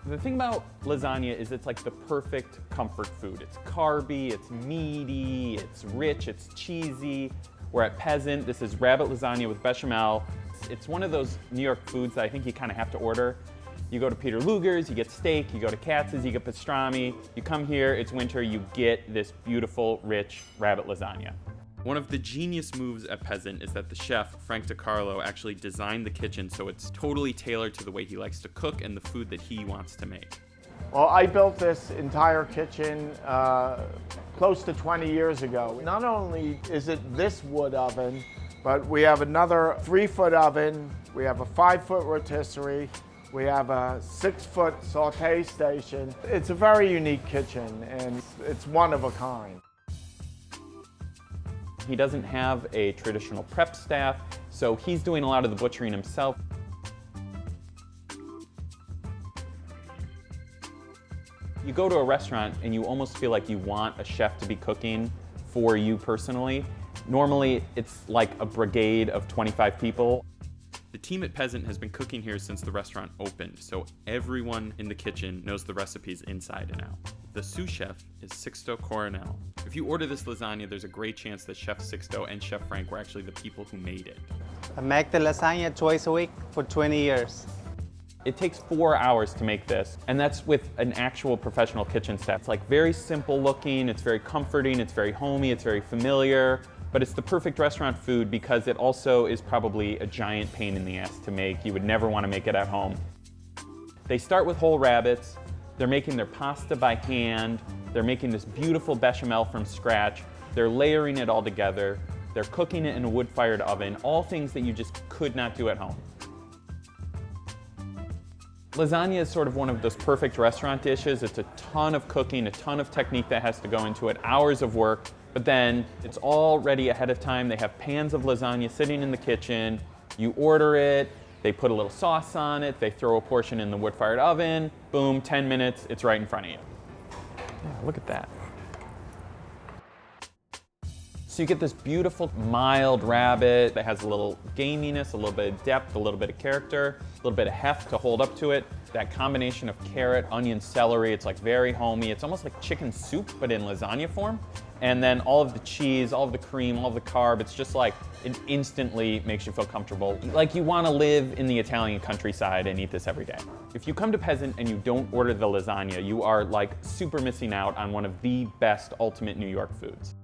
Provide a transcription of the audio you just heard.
The thing about lasagna is it's like the perfect comfort food. It's carby, it's meaty, it's rich, it's cheesy. We're at Peasant. This is rabbit lasagna with bechamel. It's one of those New York foods that I think you kind of have to order. You go to Peter Luger's, you get steak, you go to Katz's, you get pastrami. You come here, it's winter, you get this beautiful, rich rabbit lasagna. One of the genius moves at Peasant is that the chef, Frank DeCarlo, actually designed the kitchen so it's totally tailored to the way he likes to cook and the food that he wants to make. Well, I built this entire kitchen close to 20 years ago. Not only is it this wood oven, but we have another 3-foot oven, we have a 5-foot rotisserie, we have a 6-foot saute station. It's a very unique kitchen and it's one of a kind. He doesn't have a traditional prep staff, so he's doing a lot of the butchering himself. You go to a restaurant and you almost feel like you want a chef to be cooking for you personally. Normally, it's like a brigade of 25 people. The team at Peasant has been cooking here since the restaurant opened, so everyone in the kitchen knows the recipes inside and out. The sous chef is Sixto Coronel. If you order this lasagna, there's a great chance that Chef Sixto and Chef Frank were actually the people who made it. I make the lasagna twice a week for 20 years. It takes 4 hours to make this, and that's with an actual professional kitchen staff. It's like very simple looking, it's very comforting, it's very homey, it's very familiar, but it's the perfect restaurant food because it also is probably a giant pain in the ass to make. You would never want to make it at home. They start with whole rabbits. They're making their pasta by hand. They're making this beautiful bechamel from scratch. They're layering it all together. They're cooking it in a wood-fired oven, all things that you just could not do at home. Lasagna is sort of one of those perfect restaurant dishes. It's a ton of cooking, a ton of technique that has to go into it, hours of work, but then it's all ready ahead of time. They have pans of lasagna sitting in the kitchen. You order it, they put a little sauce on it, they throw a portion in the wood-fired oven, boom, 10 minutes, it's right in front of you. Yeah, look at that. So you get this beautiful, mild rabbit that has a little gaminess, a little bit of depth, a little bit of character, a little bit of heft to hold up to it. That combination of carrot, onion, celery, it's like very homey. It's almost like chicken soup, but in lasagna form. And then all of the cheese, all of the cream, all of the carb, it's just like, it instantly makes you feel comfortable. Like you want to live in the Italian countryside and eat this every day. If you come to Peasant and you don't order the lasagna, you are like super missing out on one of the best ultimate New York foods.